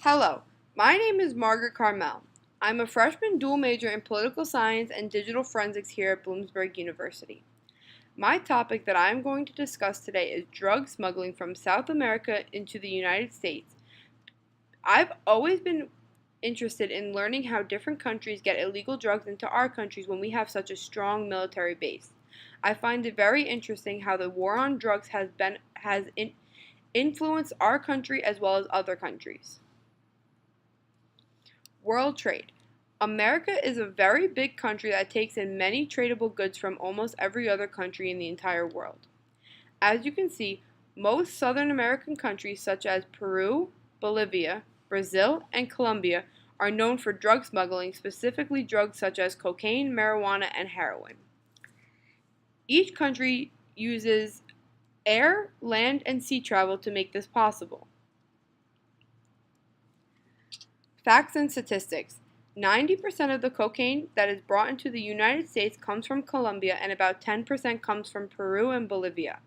Hello, my name is Margaret Carmel. I'm a freshman dual major in political science and digital forensics here at Bloomsburg University. My topic that I'm going to discuss today is drug smuggling from South America into the United States. I've always been interested in learning how different countries get illegal drugs into our countries when we have such a strong military base. I find it very interesting how the war on drugs has influenced our country as well as other countries. World trade. America is a very big country that takes in many tradable goods from almost every other country in the entire world. As you can see, most Southern American countries such as Peru, Bolivia, Brazil, and Colombia are known for drug smuggling, specifically drugs such as cocaine, marijuana, and heroin. Each country uses air, land, and sea travel to make this possible. Facts and statistics. 90% of the cocaine that is brought into the United States comes from Colombia and about 10% comes from Peru and Bolivia.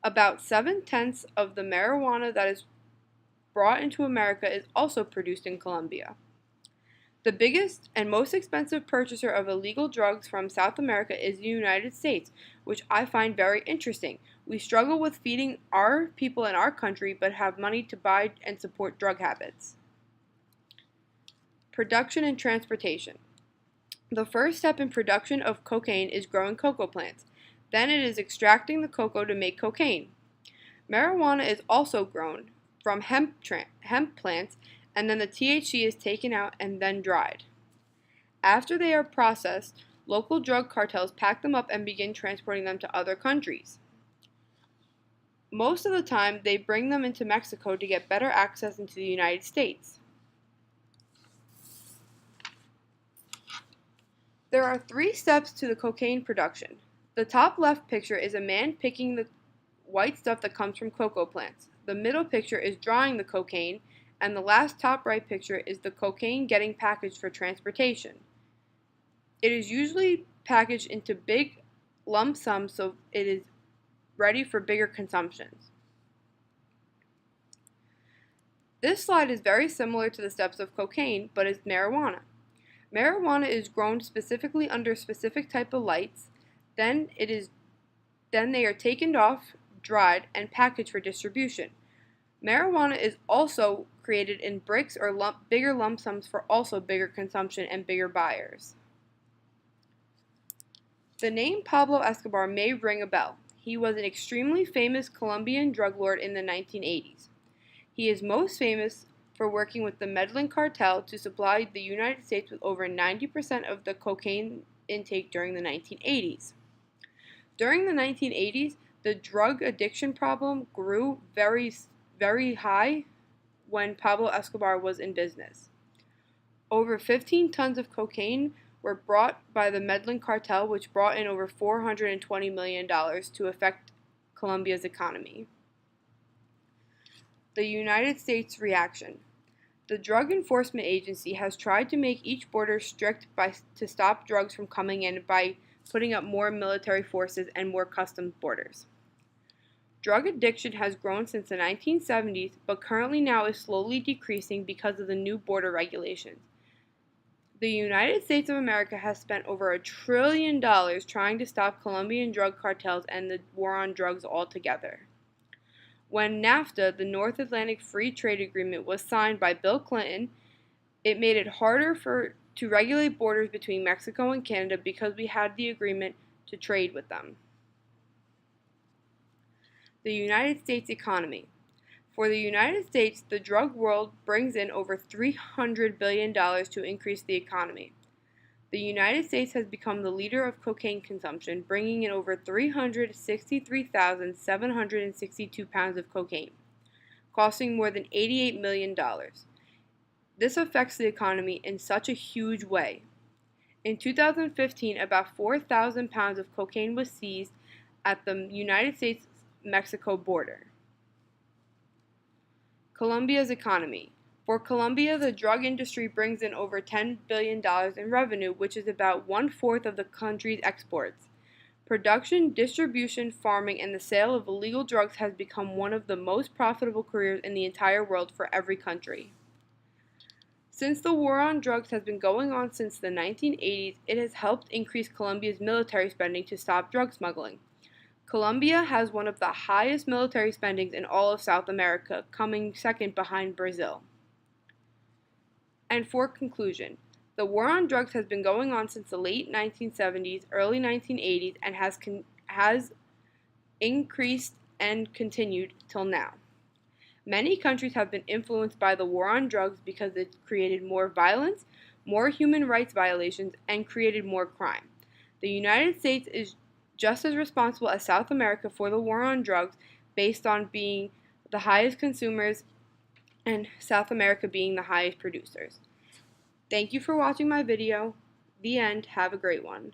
About 7/10 of the marijuana that is brought into America is also produced in Colombia. The biggest and most expensive purchaser of illegal drugs from South America is the United States, which I find very interesting. We struggle with feeding our people in our country but have money to buy and support drug habits. Production and transportation. The first step in production of cocaine is growing cocoa plants. Then it is extracting the cocoa to make cocaine. Marijuana is also grown from hemp plants, and then the THC is taken out and then dried. After they are processed, local drug cartels pack them up and begin transporting them to other countries. Most of the time, they bring them into Mexico to get better access into the United States. There are 3 steps to the cocaine production. The top left picture is a man picking the white stuff that comes from cocoa plants. The middle picture is drying the cocaine, and the last top right picture is the cocaine getting packaged for transportation. It is usually packaged into big lump sums so it is ready for bigger consumptions. This slide is very similar to the steps of cocaine, but is marijuana. Marijuana is grown specifically under specific type of lights, then they are taken off, dried, and packaged for distribution. Marijuana is also created in bricks or bigger lump sums for also bigger consumption and bigger buyers. The name Pablo Escobar may ring a bell. He was an extremely famous Colombian drug lord in the 1980s. He is most famous for working with the Medellin cartel to supply the United States with over 90% of the cocaine intake during the 1980s. During the 1980s, the drug addiction problem grew very high when Pablo Escobar was in business. Over 15 tons of cocaine were brought by the Medellin cartel, which brought in over $420 million to affect Colombia's economy. The United States reaction. The Drug Enforcement Agency has tried to make each border strict to stop drugs from coming in by putting up more military forces and more customs borders. Drug addiction has grown since the 1970s, but currently now is slowly decreasing because of the new border regulations. The United States of America has spent over $1 trillion trying to stop Colombian drug cartels and the war on drugs altogether. When NAFTA, the North Atlantic Free Trade Agreement, was signed by Bill Clinton, it made it harder to regulate borders between Mexico and Canada because we had the agreement to trade with them. The United States economy. For the United States, the drug world brings in over $300 billion to increase the economy. The United States has become the leader of cocaine consumption, bringing in over 363,762 pounds of cocaine, costing more than $88 million. This affects the economy in such a huge way. In 2015, about 4,000 pounds of cocaine was seized at the United States-Mexico border. Colombia's economy. For Colombia, the drug industry brings in over $10 billion in revenue, which is about 1/4 of the country's exports. Production, distribution, farming, and the sale of illegal drugs has become one of the most profitable careers in the entire world for every country. Since the war on drugs has been going on since the 1980s, it has helped increase Colombia's military spending to stop drug smuggling. Colombia has one of the highest military spendings in all of South America, coming second behind Brazil. And for conclusion, the war on drugs has been going on since the late 1970s, early 1980s, and has increased and continued till now. Many countries have been influenced by the war on drugs because it created more violence, more human rights violations, and created more crime. The United States is just as responsible as South America for the war on drugs, based on being the highest consumers and South America being the highest producers. Thank you for watching my video. The end. Have a great one.